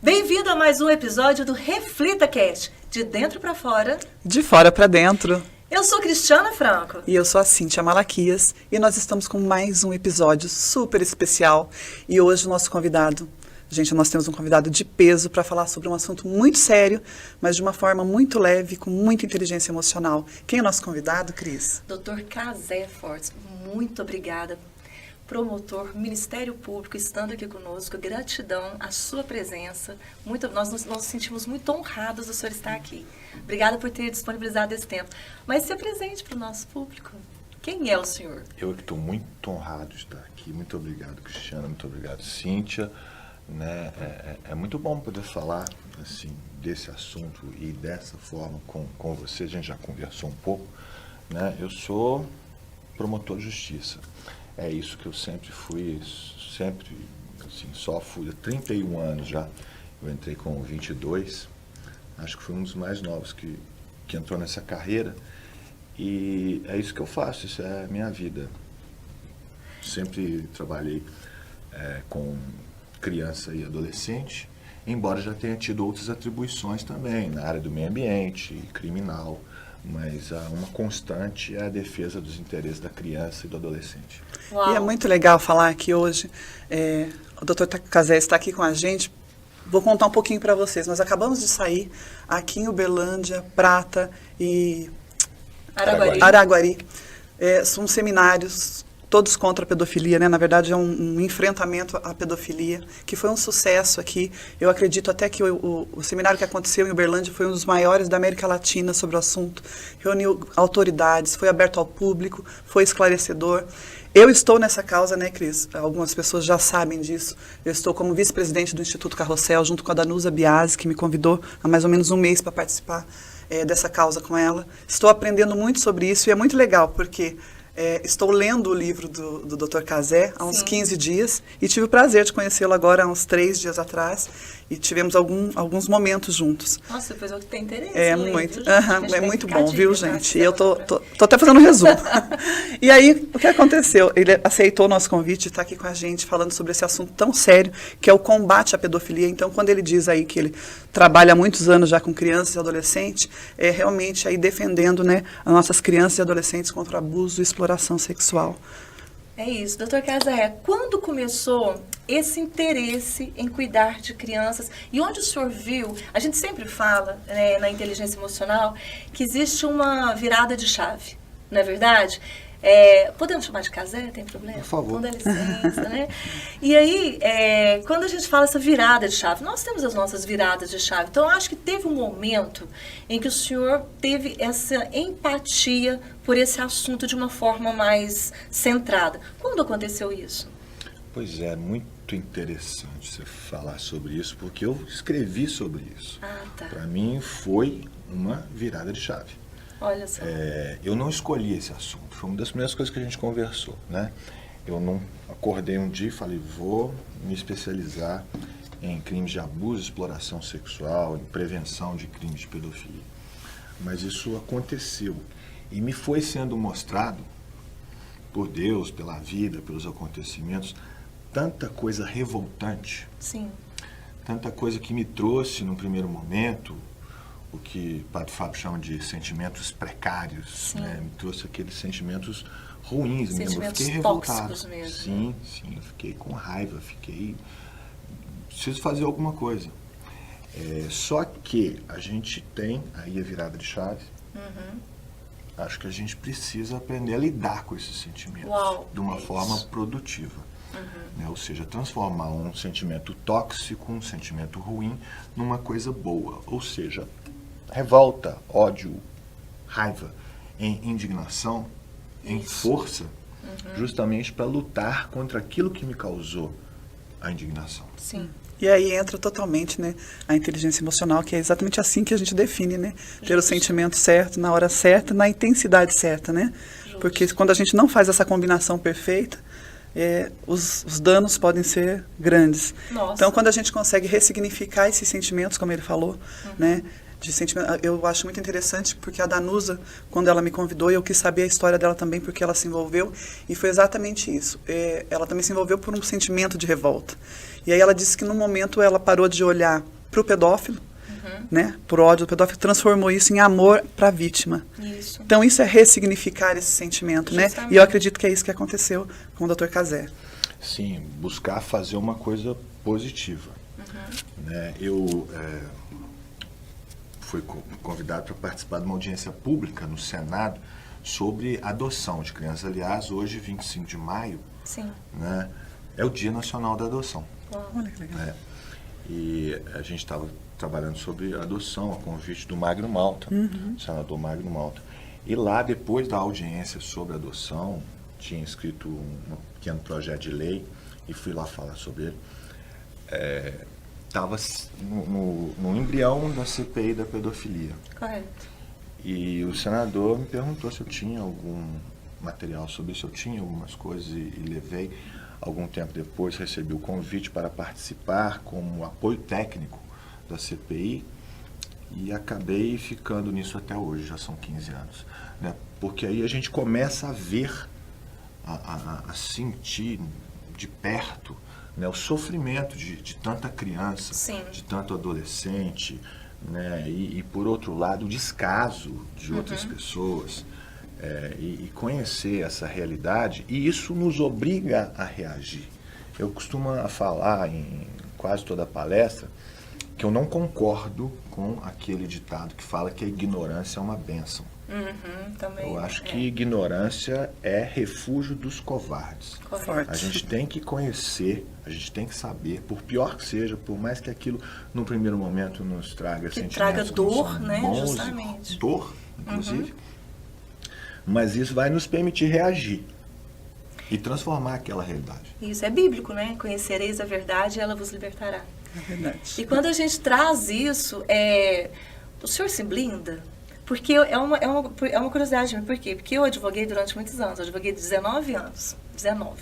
Bem-vindo a mais um episódio do Reflita Cast, de dentro para fora. De fora para dentro. Eu sou Cristiana Franco. E eu sou a Cíntia Malaquias. E nós estamos com mais um episódio super especial. E hoje o nosso convidado... Gente, nós temos um convidado de peso para falar sobre um assunto muito sério, mas de uma forma muito leve, com muita inteligência emocional. Quem é o nosso convidado, Cris? Dr. Cazé Fortes, muito obrigada. Promotor, Ministério Público, estando aqui conosco, gratidão à sua presença. Nós nos sentimos muito honrados do senhor estar aqui. Obrigada por ter disponibilizado esse tempo. Mas se apresente para o nosso público. Quem é o senhor? Eu que estou muito honrado de estar aqui. Muito obrigado, Cristiana. Muito obrigado, Cíntia. Né? É muito bom poder falar assim, desse assunto e dessa forma com você. A gente já conversou um pouco. Né? Eu sou promotor de justiça. É isso que eu sempre fui, assim, só fui há 31 anos já. Eu entrei com 22, acho que fui um dos mais novos que entrou nessa carreira. E é isso que eu faço, isso é a minha vida. Sempre trabalhei com criança e adolescente, embora já tenha tido outras atribuições também, na área do meio ambiente, criminal, mas uma constante é a defesa dos interesses da criança e do adolescente. Uau. E é muito legal falar aqui hoje, o Dr. Cazé está aqui com a gente. Vou contar um pouquinho para vocês. Nós acabamos de sair aqui em Uberlândia, Prata e Araguari. São seminários todos contra a pedofilia, né? Na verdade, é um enfrentamento à pedofilia, que foi um sucesso aqui. Eu acredito até que o seminário que aconteceu em Uberlândia foi um dos maiores da América Latina sobre o assunto. Reuniu autoridades, foi aberto ao público, foi esclarecedor. Eu estou nessa causa, né, Cris? Algumas pessoas já sabem disso. Eu estou como vice-presidente do Instituto Carrossel, junto com a Danusa Biasi, que me convidou há mais ou menos um mês para participar dessa causa com ela. Estou aprendendo muito sobre isso e é muito legal, porque... estou lendo o livro do Dr. Cazé há uns 15 dias e tive o prazer de conhecê-lo agora há uns 3 dias atrás e tivemos alguns momentos juntos. Nossa, depois eu tenho interesse. É muito bom, viu, gente? E eu tô até fazendo um resumo. E aí, o que aconteceu? Ele aceitou o nosso convite de estar aqui com a gente falando sobre esse assunto tão sério, que é o combate à pedofilia. Então, quando ele diz aí que ele trabalha há muitos anos já com crianças e adolescentes, é realmente aí defendendo, né, as nossas crianças e adolescentes contra o abuso e exploração sexual. É isso, doutor Cazé, quando começou esse interesse em cuidar de crianças e onde o senhor viu, a gente sempre fala na inteligência emocional que existe uma virada de chave, não é verdade? Podemos chamar de Cazé, tem problema? Por favor. Com dá licença, né? E aí, quando a gente fala essa virada de chave, nós temos as nossas viradas de chave. Então, eu acho que teve um momento em que o senhor teve essa empatia por esse assunto de uma forma mais centrada. Quando aconteceu isso? Pois é, muito interessante você falar sobre isso, porque eu escrevi sobre isso. Ah, tá. Para mim, foi uma virada de chave. Olha só. Eu não escolhi esse assunto, foi uma das primeiras coisas que a gente conversou, né? Eu não acordei um dia e falei, vou me especializar em crimes de abuso, exploração sexual, em prevenção de crimes de pedofilia. Mas isso aconteceu e me foi sendo mostrado por Deus, pela vida, pelos acontecimentos, tanta coisa revoltante. Sim. Tanta coisa que me trouxe, num primeiro momento, o que o Padre Fábio chama de sentimentos precários, né? Me trouxe aqueles sentimentos ruins mesmo. Eu fiquei revoltado. Mesmo. Sim, eu fiquei com raiva, preciso fazer alguma coisa. Só que a gente tem aí a virada de chave. Acho que a gente precisa aprender a lidar com esses sentimentos de uma forma produtiva. Né? Ou seja, transformar um sentimento tóxico, um sentimento ruim, numa coisa boa. Ou seja, revolta, ódio, raiva, em indignação, em força, justamente para lutar contra aquilo que me causou a indignação. Sim. E aí entra totalmente, né, a inteligência emocional, que é exatamente assim que a gente define, né? Ter o sentimento certo, na hora certa, na intensidade certa, né? Porque quando a gente não faz essa combinação perfeita, os danos podem ser grandes. Nossa. Então, quando a gente consegue ressignificar esses sentimentos, como ele falou, né? Eu acho muito interessante, porque a Danusa, quando ela me convidou, eu quis saber a história dela também, porque ela se envolveu, e foi exatamente isso. Ela também se envolveu por um sentimento de revolta. E aí ela disse que no momento ela parou de olhar para o pedófilo, né, por ódio do pedófilo, transformou isso em amor para a vítima. Isso. Então, isso é ressignificar esse sentimento, né? Justamente. E eu acredito que é isso que aconteceu com o Dr. Cazé. Sim, buscar fazer uma coisa positiva. Né? Eu fui convidado para participar de uma audiência pública no Senado sobre adoção de crianças. Aliás, hoje, 25 de maio, Sim. né, é o Dia Nacional da Adoção. Olha que legal. Né? E a gente estava trabalhando sobre adoção, a convite do Magno Malta, senador Magno Malta. E lá, depois da audiência sobre adoção, tinha escrito um pequeno projeto de lei e fui lá falar sobre ele. Estava no embrião da CPI da pedofilia. Correto. E o senador me perguntou se eu tinha algum material sobre isso. Eu tinha algumas coisas e levei. Algum tempo depois recebi o convite para participar como apoio técnico da CPI e acabei ficando nisso até hoje, já são 15 anos. Né? Porque aí a gente começa a ver, a sentir de perto, né, o sofrimento de tanta criança, Sim. de tanto adolescente, né, e por outro lado o descaso de outras pessoas, e conhecer essa realidade, e isso nos obriga a reagir. Eu costumo falar em quase toda a palestra que eu não concordo com aquele ditado que fala que a ignorância é uma bênção. Também. Eu acho que ignorância é refúgio dos covardes. Correto. A gente tem que conhecer, a gente tem que saber, por pior que seja, por mais que aquilo, no primeiro momento, nos traga Que sentimentos traga que não dor, são né? bons, Justamente. dor, inclusive. Mas isso vai nos permitir reagir e transformar aquela realidade. Isso é bíblico, né? Conhecereis a verdade e ela vos libertará. É verdade. E quando a gente traz isso, o senhor se blinda? Porque é uma curiosidade, por quê? Porque eu advoguei durante muitos anos, eu advoguei 19 anos, 19.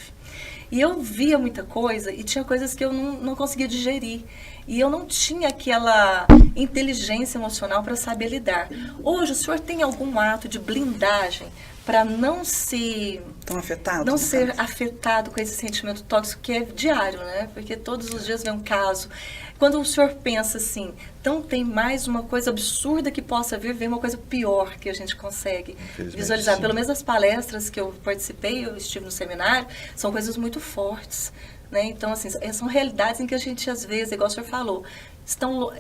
E eu via muita coisa e tinha coisas que eu não conseguia digerir. E eu não tinha aquela inteligência emocional para saber lidar. Hoje, o senhor tem algum ato de blindagem para não se... Tão afetado? Não no ser caso? afetado com esse sentimento tóxico que é diário, né? Porque todos os dias vem um caso. Quando o senhor pensa assim, então tem mais uma coisa absurda que possa vir, vem uma coisa pior que a gente consegue visualizar. Sim. Pelo menos as palestras que eu participei, eu estive no seminário, são coisas muito fortes, né? Então, assim, são realidades em que a gente, às vezes, igual o senhor falou, estão...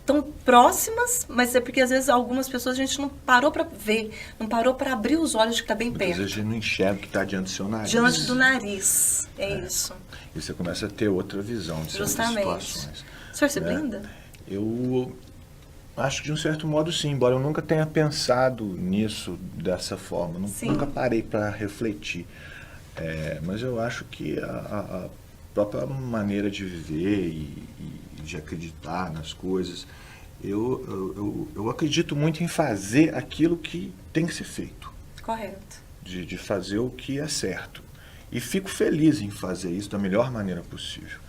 tão próximas, mas é porque às vezes algumas pessoas a gente não parou para ver, não parou para abrir os olhos de que está bem Muitas perto. vezes a gente não enxerga o que está diante do seu nariz. Diante do nariz, isso. E você começa a ter outra visão de certas Justamente. situações. O senhor se né? blinda? Eu acho que de um certo modo sim, embora eu nunca tenha pensado nisso dessa forma, Sim. nunca parei para refletir. Mas eu acho que a própria maneira de viver e de acreditar nas coisas, eu acredito muito em fazer aquilo que tem que ser feito, Correto. de fazer o que é certo. E fico feliz em fazer isso da melhor maneira possível.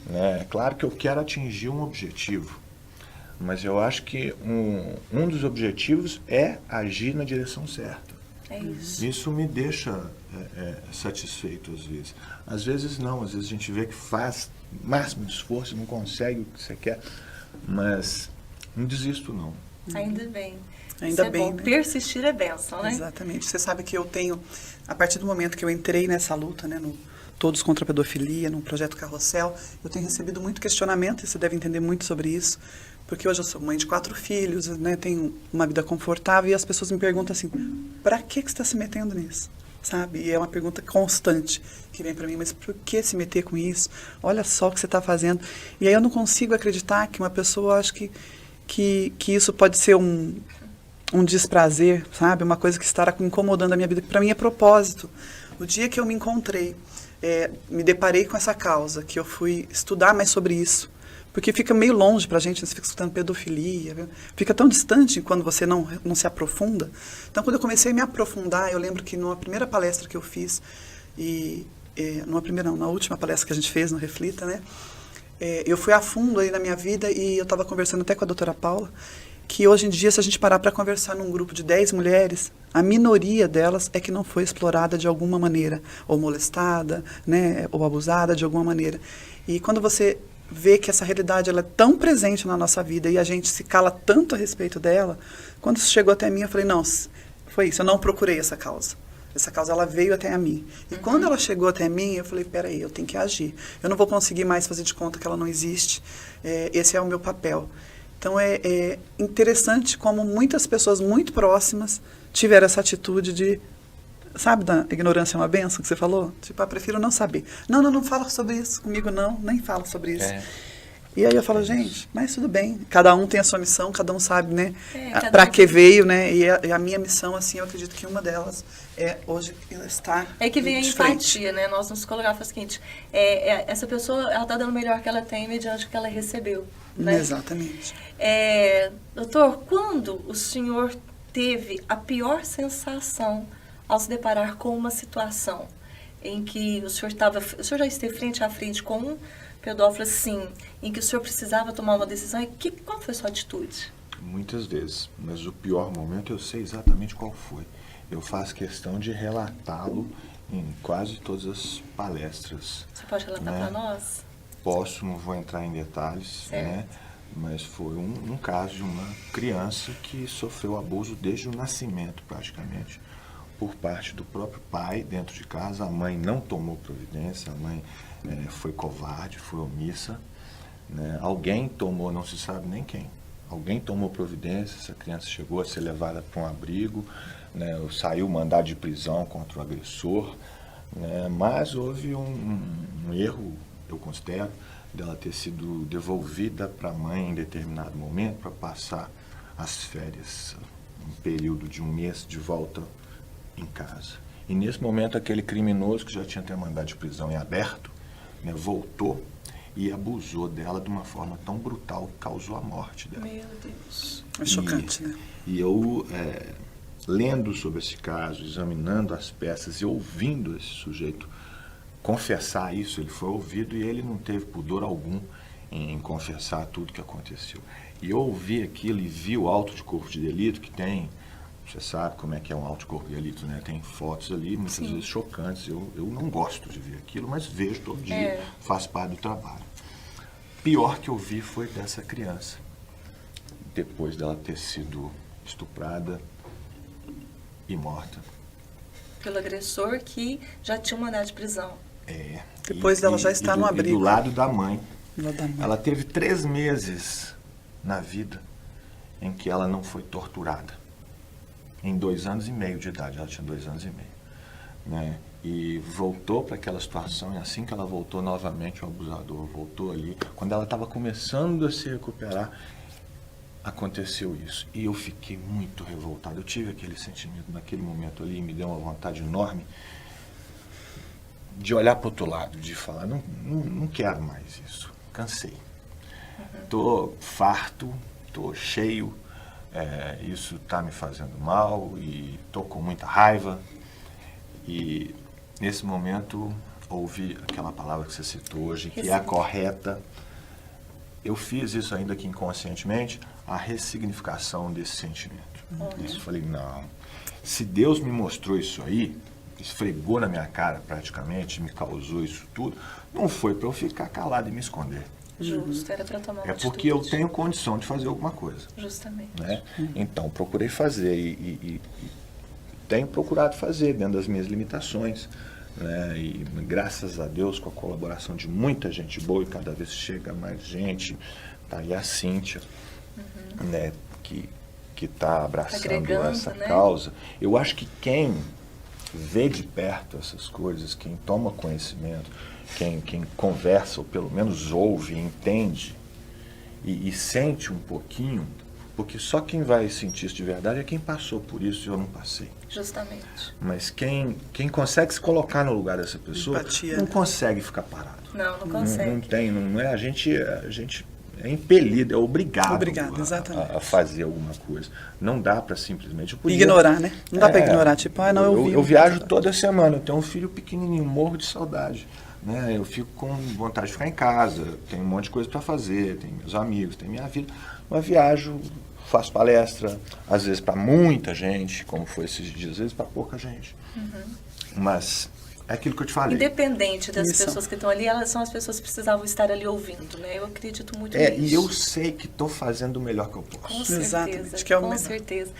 Né? É claro que eu quero atingir um objetivo, mas eu acho que um dos objetivos é agir na direção certa. É isso. Isso me deixa satisfeito às vezes. Às vezes não, às vezes a gente vê que faz o máximo de esforço, não consegue o que você quer, mas não desisto não. Ainda bem. Ainda Isso é bem, bom. né? Persistir é bênção, né? Exatamente. Você sabe que eu tenho, a partir do momento que eu entrei nessa luta, né, no Todos contra a Pedofilia, no projeto Carrossel, eu tenho recebido muito questionamento, e você deve entender muito sobre isso, porque hoje eu sou mãe de 4 filhos, né, tenho uma vida confortável, e as pessoas me perguntam assim, para que você está se metendo nisso? Sabe? E é uma pergunta constante que vem para mim, mas por que se meter com isso? Olha só o que você está fazendo. E aí eu não consigo acreditar que uma pessoa acha que isso pode ser um desprazer, sabe? Uma coisa que está incomodando a minha vida, que para mim é propósito. O dia que eu me encontrei, me deparei com essa causa, que eu fui estudar mais sobre isso, porque fica meio longe para a gente, você fica escutando pedofilia, viu? Fica tão distante quando você não se aprofunda. Então, quando eu comecei a me aprofundar, eu lembro que numa primeira palestra que eu fiz, na última palestra que a gente fez no Reflita, né? Eu fui a fundo aí na minha vida e eu estava conversando até com a doutora Paula, que hoje em dia, se a gente parar para conversar num grupo de 10 mulheres, a minoria delas é que não foi explorada de alguma maneira, ou molestada, né, ou abusada de alguma maneira. E quando você vê que essa realidade ela é tão presente na nossa vida e a gente se cala tanto a respeito dela, quando isso chegou até mim, eu falei, não, foi isso, eu não procurei essa causa. Essa causa, ela veio até a mim. E quando ela chegou até mim, eu falei, peraí, eu tenho que agir. Eu não vou conseguir mais fazer de conta que ela não existe. Esse é o meu papel. Então, é interessante como muitas pessoas muito próximas tiveram essa atitude de, sabe, da ignorância é uma benção que você falou? Tipo, prefiro não saber. Não fala sobre isso comigo, não, nem fala sobre isso. E aí eu falo, gente, mas tudo bem, cada um tem a sua missão, cada um sabe, né, para que veio, né, e a minha missão, assim, eu acredito que uma delas é hoje estar É que vem a de frente. empatia, né, nós nos colocamos o seguinte, essa pessoa, ela está dando o melhor que ela tem mediante o que ela recebeu, né? Exatamente. Doutor, quando o senhor teve a pior sensação ao se deparar com uma situação em que o senhor já esteve frente a frente com um pedófilo, assim, em que o senhor precisava tomar uma decisão, qual foi a sua atitude? Muitas vezes, mas o pior momento eu sei exatamente qual foi. Eu faço questão de relatá-lo em quase todas as palestras. Você pode relatar para nós? Posso, não vou entrar em detalhes, né? Mas foi um caso de uma criança que sofreu abuso desde o nascimento, praticamente, por parte do próprio pai dentro de casa. A mãe não tomou providência, a mãe foi covarde, foi omissa, né? Alguém tomou, não se sabe nem quem, alguém tomou providência, essa criança chegou a ser levada para um abrigo, né? Saiu mandado de prisão contra o agressor, né? Mas houve um erro, eu considero, dela ter sido devolvida para a mãe em determinado momento para passar as férias, um período de um mês de volta em casa. E nesse momento aquele criminoso que já tinha até mandado de prisão em aberto, né, voltou e abusou dela de uma forma tão brutal que causou a morte dela. Meu Deus. É chocante, né? E eu, lendo sobre esse caso, examinando as peças e ouvindo esse sujeito confessar isso, ele foi ouvido e ele não teve pudor algum em confessar tudo que aconteceu. E eu ouvi aquilo e vi o auto de corpo de delito que tem. Você sabe como é que é um auto de corpo de delito, né? Tem fotos ali, muitas vezes chocantes. Eu não gosto de ver aquilo, mas vejo todo dia, faz parte do trabalho. Pior que eu vi foi dessa criança. Depois dela ter sido estuprada e morta. Pelo agressor que já tinha um mandado de prisão. Depois dela já está no abrigo. E do lado da mãe. Da mãe. Ela teve 3 meses na vida em que ela não foi torturada. Em 2 anos e meio de idade, ela tinha 2 anos e meio, né? E voltou para aquela situação, e assim que ela voltou novamente, o abusador voltou ali. Quando ela estava começando a se recuperar, aconteceu isso. E eu fiquei muito revoltado. Eu tive aquele sentimento naquele momento ali, me deu uma vontade enorme de olhar para o outro lado, de falar, não quero mais isso, cansei. Estou farto, estou cheio. Isso está me fazendo mal e estou com muita raiva. E nesse momento ouvi aquela palavra que você citou hoje, que é a correta. Eu fiz isso ainda que inconscientemente, a ressignificação desse sentimento. Eu falei, não, se Deus me mostrou isso aí, esfregou na minha cara praticamente, me causou isso tudo, não foi para eu ficar calado e me esconder. Justo, era para tomar uma atitude. Porque eu tenho condição de fazer alguma coisa. Justamente. Né? Então, procurei fazer e tenho procurado fazer dentro das minhas limitações. Né? E graças a Deus, com a colaboração de muita gente boa, e cada vez chega mais gente, tá aí a Cíntia, né? que está abraçando essa causa. Eu acho que quem vê de perto essas coisas, quem toma conhecimento, quem conversa, ou pelo menos ouve, entende e sente um pouquinho, porque só quem vai sentir isso de verdade é quem passou por isso e eu não passei. Justamente. Mas quem consegue se colocar no lugar dessa pessoa, Empatia. não consegue ficar parado. Não consegue. Não tem, não é, a gente é impelido, é obrigado exatamente. a fazer alguma coisa. Não dá para simplesmente... Ignorar, né? Não dá para ignorar, tipo, não, eu viajo toda semana, eu tenho um filho pequenininho, morro de saudade. Né? Eu fico com vontade de ficar em casa, tenho um monte de coisa para fazer, tenho meus amigos, tenho minha vida. Mas viajo, faço palestra, às vezes para muita gente, como foi esses dias, às vezes para pouca gente. Mas É aquilo que eu te falei. Independente das Isso. pessoas que estão ali, elas são as pessoas que precisavam estar ali ouvindo, né? Eu acredito muito É, nisso. e eu sei que estou fazendo o melhor que eu posso. Com certeza, Exatamente, que é o com melhor. certeza.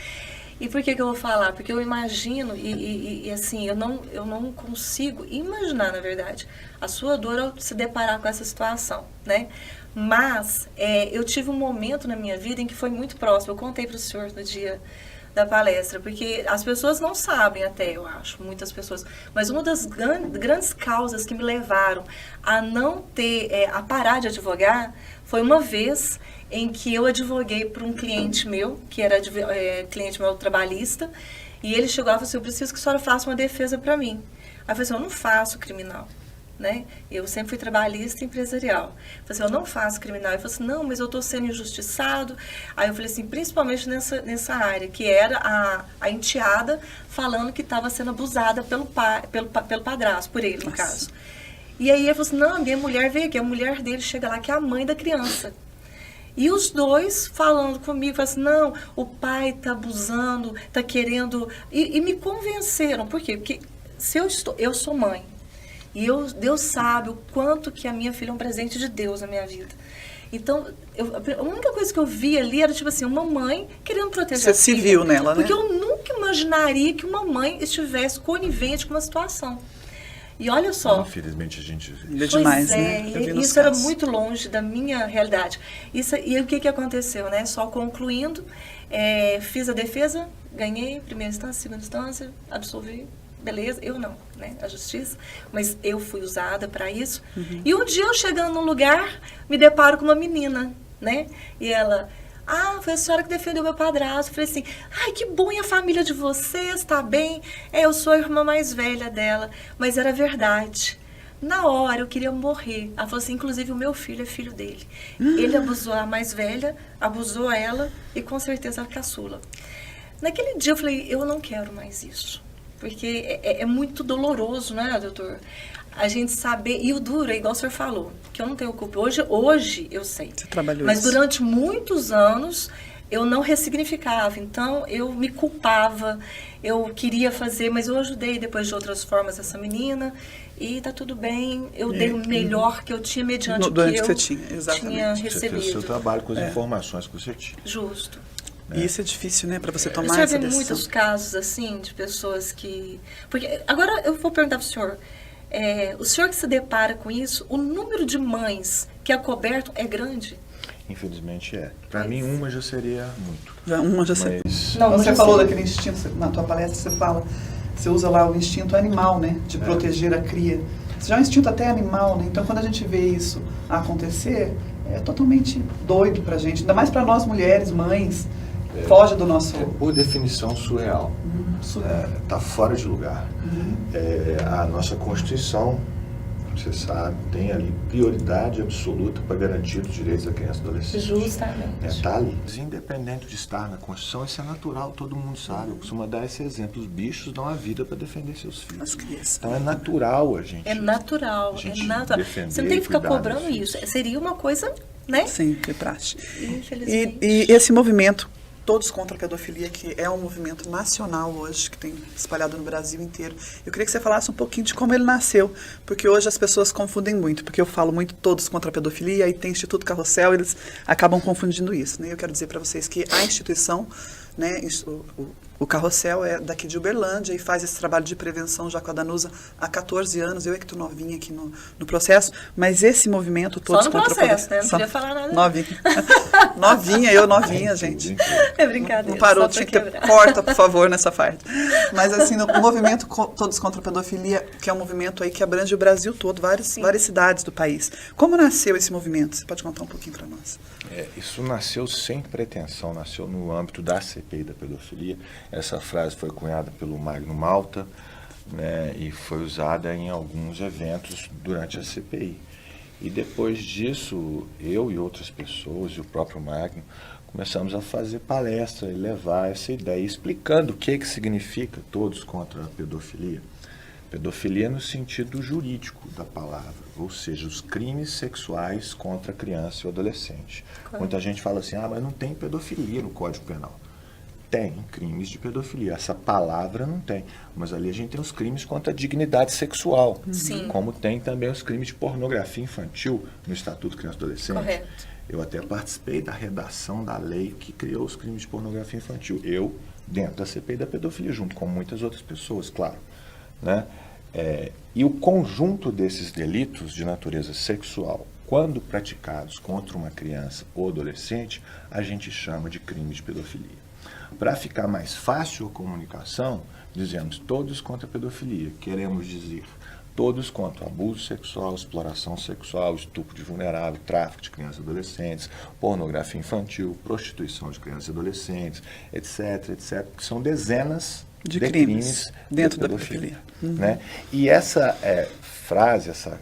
E por que eu vou falar? Porque eu imagino, e assim, eu não consigo imaginar, na verdade, a sua dor ao se deparar com essa situação, né? Mas eu tive um momento na minha vida em que foi muito próximo. Eu contei para o senhor no dia da palestra, porque as pessoas não sabem até, eu acho, muitas pessoas, mas uma das grandes causas que me levaram a não ter, a parar de advogar, foi uma vez em que eu advoguei para um cliente meu, que era cliente meu trabalhista, e ele chegou e falou assim, eu preciso que a senhora faça uma defesa para mim. Aí eu falei assim, eu não faço criminal. Né? Eu sempre fui trabalhista e empresarial. Eu falei assim, eu não faço criminal. Ele falou assim, não, mas eu estou sendo injustiçado. Aí eu falei assim, principalmente nessa área, que era a enteada falando que estava sendo abusada pelo padrasto, por ele, no caso. E aí ele falou assim, não, a minha mulher veio aqui, a mulher dele chega lá, que é a mãe da criança. E os dois falando comigo, falaram assim, não, o pai está abusando, está querendo... E me convenceram. Por quê? Porque se eu sou mãe, e Deus sabe o quanto que a minha filha é um presente de Deus na minha vida. Então, a única coisa que eu vi ali era, tipo assim, uma mãe querendo proteger a filha. Você se viu nela, né? Porque eu nunca imaginaria que uma mãe estivesse conivente com uma situação. E olha só... Infelizmente a gente vê. É demais, pois né? Eu vi nos isso era casos. muito longe da minha realidade. E o que aconteceu, né? Só concluindo, fiz a defesa, ganhei, primeira instância, segunda instância, absolvi. Beleza, eu não, né? A justiça, mas eu fui usada para isso. Uhum. E um dia eu chegando num lugar, me deparo com uma menina, né? E ela, foi a senhora que defendeu meu padrasto. Eu falei assim, ai, que bom, e a família de vocês, tá bem? Eu sou a irmã mais velha dela, mas era verdade. Na hora, eu queria morrer. Ela falou assim, inclusive o meu filho é filho dele. Ele abusou a mais velha, abusou ela e com certeza a caçula. Naquele dia eu falei, eu não quero mais isso. Porque é muito doloroso, né, doutor? A gente saber... E o duro é igual o senhor falou, que eu não tenho culpa. Hoje eu sei. Você trabalhou mas isso. durante muitos anos, eu não ressignificava. Então, eu me culpava, eu queria fazer, mas eu ajudei depois de outras formas essa menina. E tá tudo bem, eu dei o melhor que eu tinha mediante o que eu você tinha, exatamente. tinha Você fez o recebido. seu trabalho com as informações que você tinha. Justo. E isso é difícil, né? Para você O tomar senhor essa vê decisão. muitos casos, assim, de pessoas que... Porque, agora eu vou perguntar para o senhor que se depara com isso, o número de mães que é coberto é grande? Infelizmente é. Para Pois. mim, uma já seria muito. Uma já sei. Mas Não, Você já falou sei. daquele instinto, na tua palestra você fala, você usa lá o instinto animal, né? De proteger a cria. Isso já é um instinto até animal, né? Então quando a gente vê isso acontecer, é totalmente doido pra gente. Ainda mais pra nós mulheres, mães, foge do nosso... por definição, surreal. Está fora de lugar. A nossa Constituição, você sabe, tem ali prioridade absoluta para garantir os direitos da criança e do adolescente. Justamente. Está ali. Independente de estar na Constituição, isso é natural, todo mundo sabe. Eu costumo dar esse exemplo. Os bichos dão a vida para defender seus filhos. As crianças. Então é natural a gente. É natural, a gente é natural. defender Você não tem e que ficar cuidar dos cobrando filhos. isso. Seria uma coisa, né? Sim, de praxe. Infelizmente. E esse movimento, Todos contra a Pedofilia, que é um movimento nacional hoje, que tem espalhado no Brasil inteiro. Eu queria que você falasse um pouquinho de como ele nasceu, porque hoje as pessoas confundem muito, porque eu falo muito Todos contra a Pedofilia, aí tem Instituto Carrossel, eles acabam confundindo isso, né? Eu quero dizer para vocês que a instituição, né, o Carrossel é daqui de Uberlândia e faz esse trabalho de prevenção já com a Danusa há 14 anos. Eu é que estou novinha aqui no processo, mas esse movimento Todos Só no contra processo, a né? Não Pedofilia... podia falar nada. Novinha, eu novinha, gente. É brincadeira. Não parou, só pra tinha que ter, quebrar. corta, por favor, nessa parte. Mas assim, o movimento Todos contra a Pedofilia, que é um movimento aí que abrange o Brasil todo, várias cidades do país. Como nasceu esse movimento? Você pode contar um pouquinho para nós? Isso nasceu sem pretensão, nasceu no âmbito da CPI da pedofilia. Essa frase foi cunhada pelo Magno Malta, né, e foi usada em alguns eventos durante a CPI. E depois disso, eu e outras pessoas, e o próprio Magno, começamos a fazer palestra e levar essa ideia, explicando o que significa Todos contra a Pedofilia. Pedofilia no sentido jurídico da palavra, ou seja, os crimes sexuais contra a criança e o adolescente. Claro. Muita gente fala assim, mas não tem pedofilia no Código Penal. Tem crimes de pedofilia. Essa palavra não tem. Mas ali a gente tem os crimes contra a dignidade sexual. Sim. Como tem também os crimes de pornografia infantil no Estatuto Criança e Adolescente. Correto. Eu até participei da redação da lei que criou os crimes de pornografia infantil. Eu, dentro da CPI da pedofilia, junto com muitas outras pessoas, claro. Né? E o conjunto desses delitos de natureza sexual, quando praticados contra uma criança ou adolescente, a gente chama de crime de pedofilia. Para ficar mais fácil a comunicação, dizemos todos contra a pedofilia. Queremos dizer todos contra abuso sexual, exploração sexual, estupro de vulnerável, tráfico de crianças e adolescentes, pornografia infantil, prostituição de crianças e adolescentes, etc., etc., que são dezenas de crimes dentro da pedofilia. Né? E essa frase, essa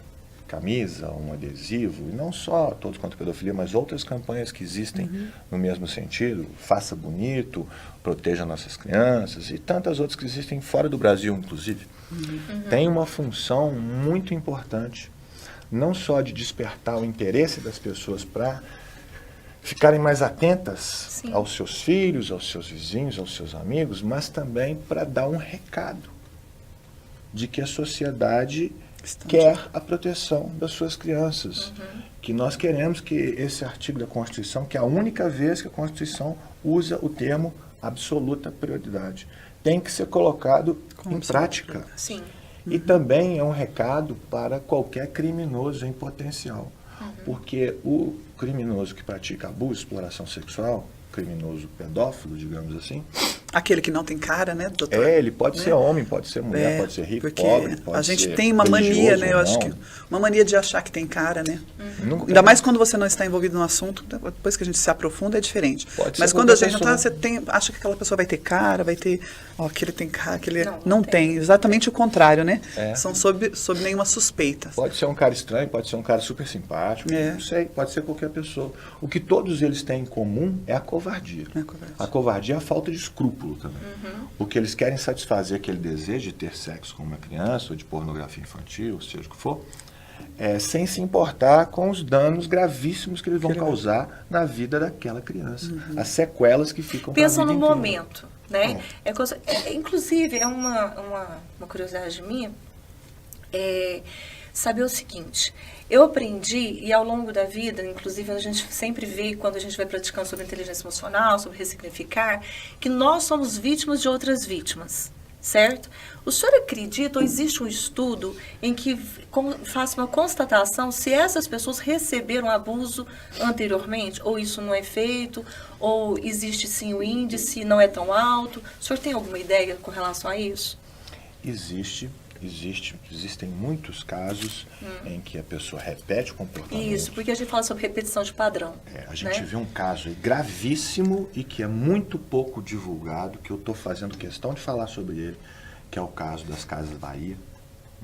camisa, um adesivo, e não só todos contra a pedofilia, mas outras campanhas que existem no mesmo sentido, faça bonito, proteja nossas crianças e tantas outras que existem fora do Brasil, inclusive, tem uma função muito importante, não só de despertar o interesse das pessoas para ficarem mais atentas Sim. aos seus filhos, aos seus vizinhos, aos seus amigos, mas também para dar um recado de que a sociedade quer a proteção das suas crianças. Que nós queremos que esse artigo da Constituição, que é a única vez que a Constituição usa o termo absoluta prioridade, tem que ser colocado em prática. Sim. E também é um recado para qualquer criminoso em potencial. Porque o criminoso que pratica abuso, exploração sexual, criminoso pedófilo, digamos assim, Aquele que não tem cara, né, doutor? ele pode ser homem, pode ser mulher, pode ser rico, porque pobre, pode a gente ser tem uma mania, religioso né? Eu ou acho não. que uma mania de achar que tem cara, né? Nunca Ainda mais quando você não está envolvido no assunto, depois que a gente se aprofunda é diferente. Pode Mas ser quando a qualquer gente não está, pessoa. acha que aquela pessoa vai ter cara, vai ter, aquele tem cara, aquele Não, não não tem. Exatamente o contrário, né? É. São sob nenhuma suspeita. Pode ser um cara estranho, pode ser um cara super simpático, É. não sei, pode ser qualquer pessoa. O que todos eles têm em comum é a covardia. É a covardia. A covardia é a falta de escrúpulo também. Porque eles querem satisfazer aquele desejo de ter sexo com uma criança, ou de pornografia infantil, seja o que for, sem se importar com os danos gravíssimos que eles vão causar na vida daquela criança. As sequelas que ficam pra Pensam vida no inteira. momento, né? Inclusive, é uma curiosidade minha, saber o seguinte: eu aprendi, e ao longo da vida, inclusive a gente sempre vê, quando a gente vai praticando sobre inteligência emocional, sobre ressignificar, que nós somos vítimas de outras vítimas, certo? O senhor acredita, ou existe um estudo em que faça uma constatação se essas pessoas receberam abuso anteriormente, ou isso não é feito, ou existe sim o índice, não é tão alto? O senhor tem alguma ideia com relação a isso? Existem muitos casos em que a pessoa repete o comportamento. Isso, porque a gente fala sobre repetição de padrão. A gente né? viu um caso aí gravíssimo e que é muito pouco divulgado, que eu estou fazendo questão de falar sobre ele, que é o caso das Casas Bahia.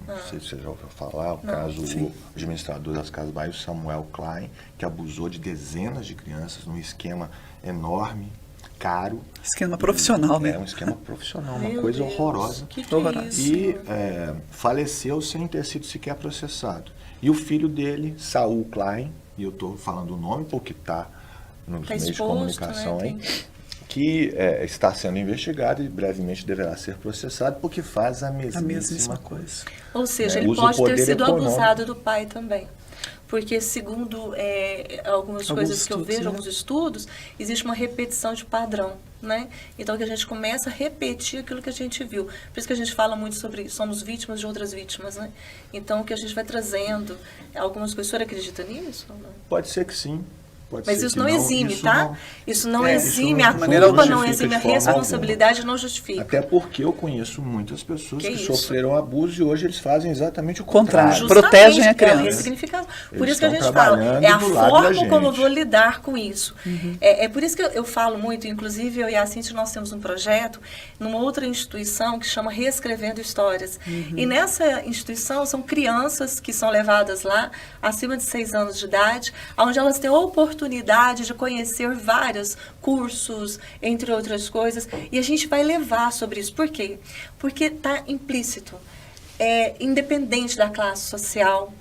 Não sei se você já ouviu falar, o caso do administrador das Casas Bahia, o Samuel Klein, que abusou de dezenas de crianças num esquema enorme, caro. Esquema profissional, né? É um esquema profissional, uma Meu coisa Deus, horrorosa. que é Horrorosa. isso? E faleceu sem ter sido sequer processado. E o filho dele, Saul Klein, e eu estou falando o nome porque está nos Tá meios de exposto, comunicação né? aí, que está sendo investigado e brevemente deverá ser processado porque faz a mesmíssima coisa. Ou seja, Né? ele Usa o pode ter poder sido econômico. abusado do pai também. Porque, segundo algumas coisas que eu estudos, vejo, né? alguns estudos, existe uma repetição de padrão, né? Então, que a gente começa a repetir aquilo que a gente viu. Por isso que a gente fala muito sobre somos vítimas de outras vítimas, né? Então, que a gente vai trazendo algumas coisas. O senhor acredita nisso? Ou não? Pode ser que sim. Pode Mas ser isso que não exime, isso tá? não- Isso não isso exime, não- a de maneira culpa alguma não exime, a justifica de forma responsabilidade não justifica. Até porque eu conheço muitas pessoas Que que isso? sofreram abuso e hoje eles fazem exatamente o Contrário. contrário. Protegem a É criança. o ressignificado. Por Eles isso que a estão gente fala, trabalhando é a do lado da forma como eu gente. vou lidar com isso. É por isso que eu falo muito, inclusive eu e a Cíntia, nós temos um projeto numa outra instituição que chama Reescrevendo Histórias. E nessa instituição são crianças que são levadas lá, acima de 6 anos de idade, onde elas têm a oportunidade de conhecer vários cursos, entre outras coisas, e a gente vai levar sobre isso. Por quê? Porque está implícito. Independente da classe social,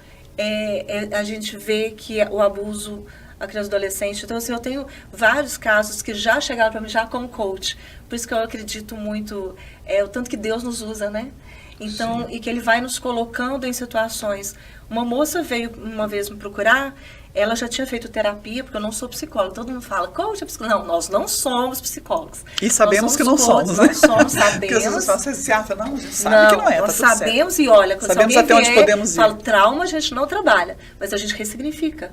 a gente vê que o abuso a criança e adolescente. Então, assim, eu tenho vários casos que já chegaram para mim já como coach, Por isso que eu acredito muito, o tanto que Deus nos usa, né? Então, Sim. e que Ele vai nos colocando em situações. Uma moça veio uma vez me procurar, ela já tinha feito terapia, porque eu não sou psicóloga. Todo mundo fala, coach é psicólogo. Não, nós não somos psicólogos. E sabemos que não somos, né? né? Não somos, Porque às sabemos. vezes você acha, não, a gente sabe que não é, tá nós tudo certo. sabemos e olha, quando Sabemos alguém até onde vier, podemos ir. fala, trauma a gente não trabalha, mas a gente ressignifica.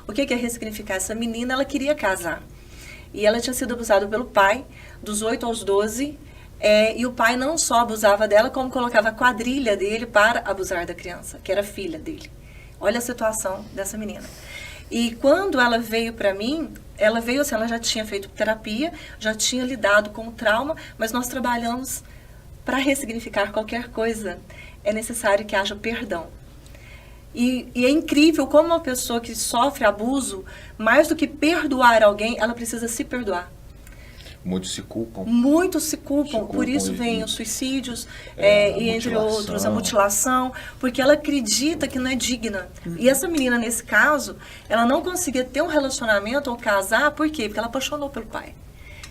O que é ressignificar? Essa menina, ela queria casar. E ela tinha sido abusada pelo pai, dos 8 aos 12, e o pai não só abusava dela, como colocava a quadrilha dele para abusar da criança, que era filha dele. Olha a situação dessa menina. E quando ela veio para mim, ela veio assim, ela já tinha feito terapia, já tinha lidado com o trauma, mas nós trabalhamos para ressignificar qualquer coisa. É necessário que haja perdão. E é incrível como uma pessoa que sofre abuso, mais do que perdoar alguém, ela precisa se perdoar. Muitos se culpam. Muitos se culpam, por isso vem os suicídios, e entre outros, a mutilação, porque ela acredita que não é digna. E essa menina, nesse caso, ela não conseguia ter um relacionamento ou casar, por quê? Porque ela apaixonou pelo pai.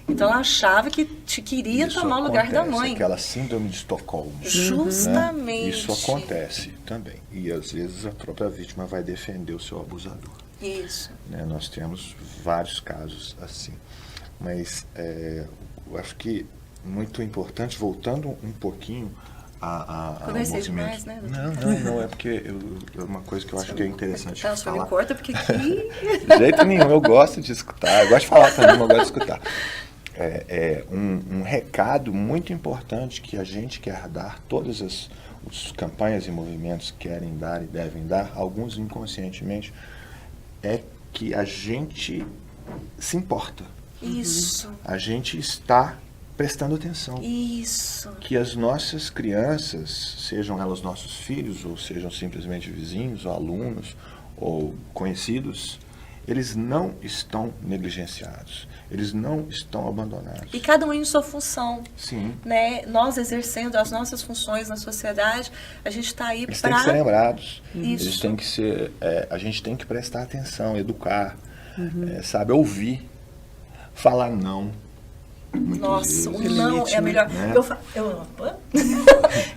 Então ela achava que queria tomar o lugar da mãe. Aquela síndrome de Estocolmo. Justamente. Né? Isso acontece também. E às vezes a própria vítima vai defender o seu abusador. Isso. Né? Nós temos vários casos assim. Mas eu acho que muito importante, voltando um pouquinho ao Conversei movimento. demais, né, doutor? Não, é porque é uma coisa que eu acho que é interessante Então, só falar. me corta, porque aqui... De jeito nenhum, eu gosto de escutar, eu gosto de falar também, mas eu gosto de escutar. Um recado muito importante que a gente quer dar, todas as campanhas e movimentos querem dar e devem dar, alguns inconscientemente, é que a gente se importa. Isso. A gente está prestando atenção. Isso. Que as nossas crianças, sejam elas nossos filhos, ou sejam simplesmente vizinhos, ou alunos, ou conhecidos, eles não estão negligenciados. Eles não estão abandonados. E cada um em sua função. Sim. Né? Nós exercendo as nossas funções na sociedade, a gente está aí para... Eles têm que ser lembrados. Isso. Eles têm que ser... a gente tem que prestar atenção, educar, sabe, ouvir, falar não. Nossa, o vezes. não é a melhor. Né?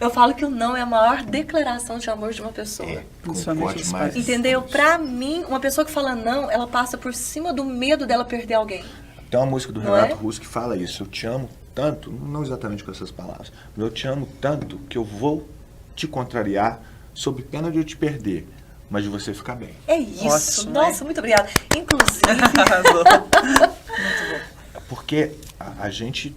Eu falo que o não é a maior declaração de amor de uma pessoa. Principalmente os mais. pais. Entendeu? Pra mim, uma pessoa que fala não, ela passa por cima do medo dela perder alguém. Tem uma música do Não Renato é? Russo que fala isso. Eu te amo tanto, não exatamente com essas palavras, mas eu te amo tanto que eu vou te contrariar sob pena de eu te perder, mas de você ficar bem. É isso. Ótimo, Nossa, né? muito obrigada. Inclusive, Arrasou. Porque a gente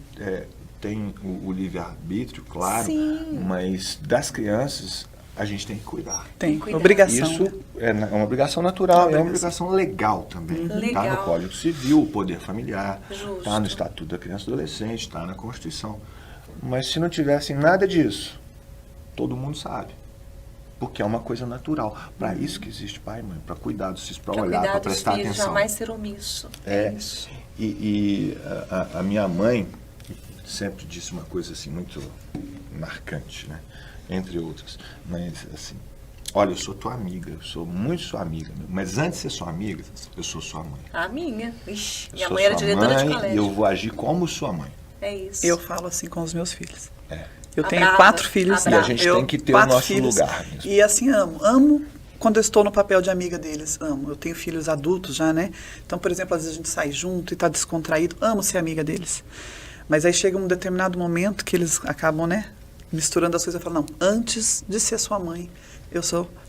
tem o livre-arbítrio, claro, Sim. mas das crianças a gente tem que cuidar. Tem cuidar. obrigação. Isso né? é uma obrigação natural, é uma Obrigação. obrigação legal também. Legal. Está no Código Civil, o poder familiar, Justo. está no Estatuto da Criança e Adolescente, está na Constituição. Mas se não tivesse nada disso, todo mundo sabe. Porque é uma coisa natural. Para isso que existe pai e mãe, para cuidar dos filhos, para pra olhar, cuidar para dos prestar filhos, atenção. jamais ser omisso. É. Isso. E a minha mãe sempre disse uma coisa assim muito marcante, né? Entre outras. Mas assim, olha, eu sou tua amiga, eu sou muito sua amiga, mas antes de ser sua amiga, eu sou sua mãe. A minha. Ixi, Eu minha sou mãe era sua diretora de mãe colégio. e eu vou agir como sua mãe. É isso. Eu falo assim com os meus filhos. É. Eu A tenho brava, 4 filhos. a brava. E a gente eu, tem que ter o 4 nosso filhos, lugar mesmo. E assim, amo quando eu estou no papel de amiga deles, amo. Eu tenho filhos adultos já, né? Então, por exemplo, às vezes a gente sai junto e está descontraído, amo ser amiga deles. Mas aí chega um determinado momento que eles acabam, né, misturando as coisas e falam, não, antes de ser sua mãe,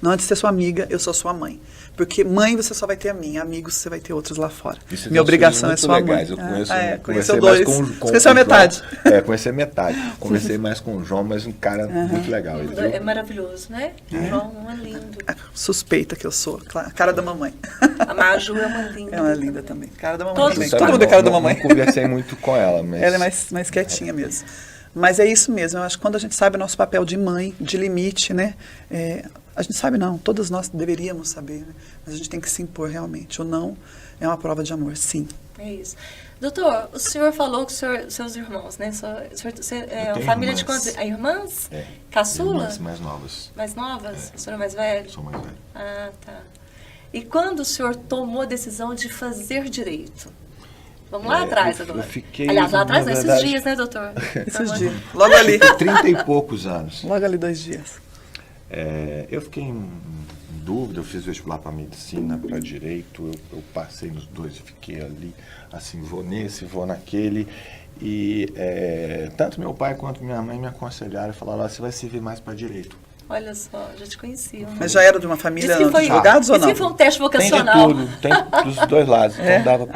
não, antes de ser sua amiga, eu sou sua mãe. Porque mãe você só vai ter a minha, amigos você vai ter outros lá fora. Isso Minha obrigação é muito sua legais. mãe. Eu conheço, conheceu conversei dois. mais com Conheceu a o metade. João. Conheci a metade. Conversei mais com o João, mas um cara muito legal. Ele, É viu? maravilhoso, né? O João é lindo. Suspeita que eu sou, a cara da mamãe. A Maju é uma linda. É uma linda também. Cara da mamãe Todos também. são. Todo mundo é cara da mamãe. Não conversei muito com ela, mas... Ela é mais quietinha mesmo. Mas é isso mesmo. Eu acho que quando a gente sabe o nosso papel de mãe, de limite, né? A gente sabe não, todos nós deveríamos saber, né? Mas a gente tem que se impor realmente. O não é uma prova de amor, sim. É isso. Doutor, o senhor falou que seus irmãos, né? Você é uma tenho família de irmãs. quantas? Irmãs? É. Caçula? Irmãs mais novas. Mais novas? O senhor é mais velho? Sou mais velho. Ah, tá. E quando o senhor tomou a decisão de fazer direito? Vamos lá atrás agora. Eu fiquei, Aliás, lá atrás, na esses verdade, dias, né, doutor? Esses dias. Logo ali. 30 e poucos anos. Logo ali 2 dias. Eu fiquei em dúvida, eu fiz vestibular para medicina, para direito, eu passei nos dois e fiquei ali, assim, vou nesse, vou naquele. E tanto meu pai quanto minha mãe me aconselharam e falaram, você vai servir mais para direito. Olha só, já te conhecia. Né? Mas já era de uma família Isso que de foi- advogados ou Isso não? que foi um teste Tem de vocacional. tudo, tem dos dois lados.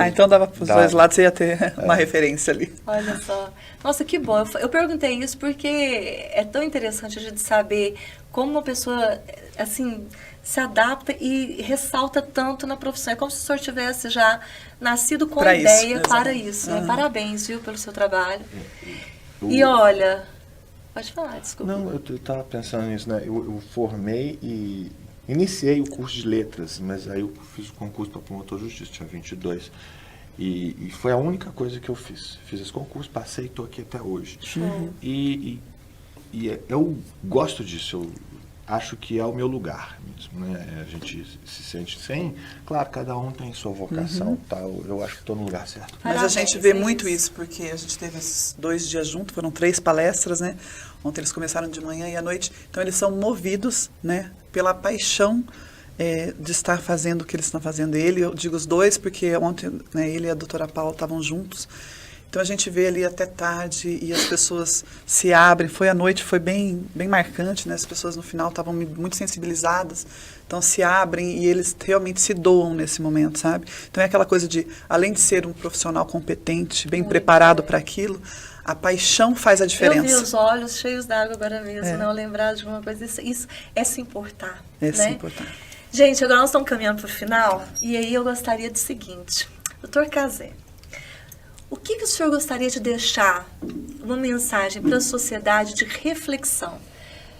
Então dava para os dois lados, você ia ter uma referência ali. Olha só. Nossa, que bom. Eu perguntei isso porque é tão interessante a gente saber como uma pessoa, assim, se adapta e ressalta tanto na profissão. É como se o senhor tivesse já nascido com Pra a isso, ideia para exatamente. isso. Né? Aham. Parabéns, viu, pelo seu trabalho. Eu- E olha... Pode falar, desculpa. Não, eu estava pensando nisso, né? Eu formei e iniciei o curso de letras, mas aí eu fiz o concurso para promotor de justiça, tinha 22. E foi a única coisa que eu fiz. Fiz esse concurso, passei e estou aqui até hoje. Show. Eu gosto disso, eu acho que é o meu lugar mesmo, né? A gente se sente sem... Claro, cada um tem sua vocação, tal. Eu acho que estou no lugar certo. Mas a Parabéns, gente vê é muito isso. isso, porque a gente teve esses 2 dias juntos, foram 3 palestras, né? Ontem eles começaram de manhã e à noite. Então eles são movidos, né, pela paixão de estar fazendo o que eles estão fazendo. Eu digo os dois, porque ontem, né, ele e a doutora Paula estavam juntos. Então a gente vê ali até tarde e as pessoas se abrem. Foi à noite, foi bem marcante, né? As pessoas no final estavam muito sensibilizadas. Então se abrem e eles realmente se doam nesse momento, sabe? Então é aquela coisa de, além de ser um profissional competente, bem preparado para aquilo, a paixão faz a diferença. Eu vi os olhos cheios d'água agora mesmo, É. não lembrar de uma coisa. Isso é se importar. É né? se importar. Gente, agora nós estamos caminhando para o final, e aí eu gostaria do seguinte. Doutor Cazé, o que o senhor gostaria de deixar uma mensagem para a sociedade de reflexão?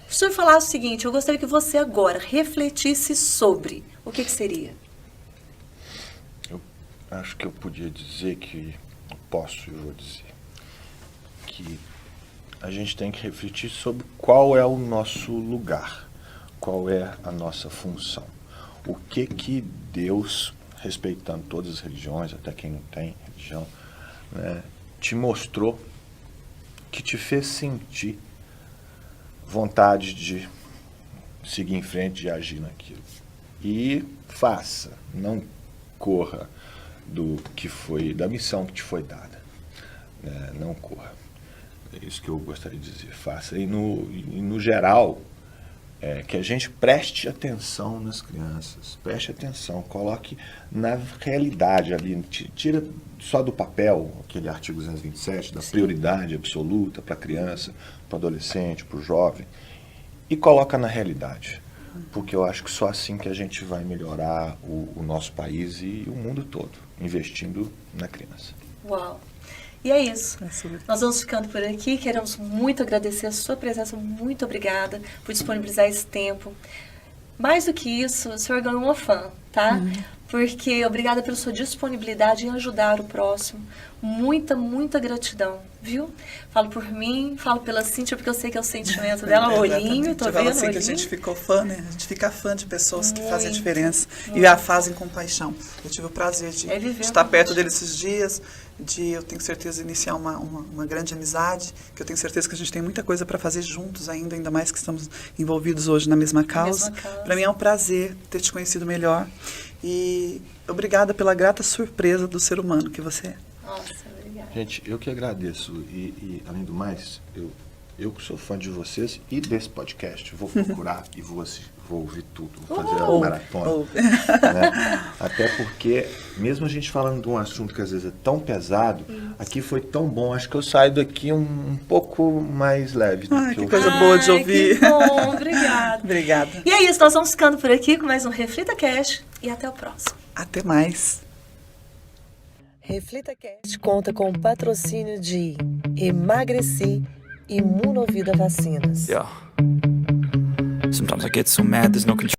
Se o senhor falasse o seguinte, eu gostaria que você agora refletisse sobre, o que seria? Eu acho que eu podia dizer que, posso e vou dizer, que a gente tem que refletir sobre qual é o nosso lugar, qual é a nossa função. O que Deus, respeitando todas as religiões, até quem não tem religião, né, te mostrou, que te fez sentir vontade de seguir em frente, de agir naquilo. E faça, não corra da missão que te foi dada. Né? Não corra. É isso que eu gostaria de dizer. Faça. E no geral, que a gente preste atenção nas crianças. Preste atenção, coloque na realidade ali. Tira só do papel aquele artigo 227, da prioridade absoluta para a criança, para o adolescente, para o jovem, e coloca na realidade. Porque eu acho que só assim que a gente vai melhorar o nosso país e o mundo todo, investindo na criança. Uau! E é isso. É sobre- Nós vamos ficando por aqui. Queremos muito agradecer a sua presença. Muito obrigada por disponibilizar esse tempo. Mais do que isso, o senhor ganhou uma fã, tá? Porque obrigada pela sua disponibilidade em ajudar o próximo. Muita gratidão, viu? Falo por mim, falo pela Cíntia, porque eu sei que é o sentimento dela, o olhinho, tô Eu falo vendo o assim que a olhinho. gente ficou fã, né? A gente fica fã de pessoas que fazem a Muito, diferença e a fazem com paixão. Eu tive o prazer de viver estar com perto paixão. deles esses dias, de eu tenho certeza iniciar uma grande amizade, que eu tenho certeza que a gente tem muita coisa para fazer juntos ainda mais que estamos envolvidos hoje na mesma causa. causa. Para mim é um prazer ter te conhecido melhor e obrigada pela grata surpresa do ser humano que você é. Nossa, obrigada. Gente, eu que agradeço. E além do mais, eu que sou fã de vocês e desse podcast, vou procurar e vou ouvir tudo, vou fazer a maratona. Né? Até porque, mesmo a gente falando de um assunto que às vezes é tão pesado, aqui foi tão bom. Acho que eu saio daqui um pouco mais leve. Ai, do que eu coisa fui. boa de Ai, ouvir. Que bom, obrigada. Obrigada. E é isso, nós vamos ficando por aqui com mais um Reflita Cash e até o próximo. Até mais. Reflita Cast conta com o patrocínio de Emagreci Imunovida Vacinas. Yeah. Sometimes I get so mad there's no control.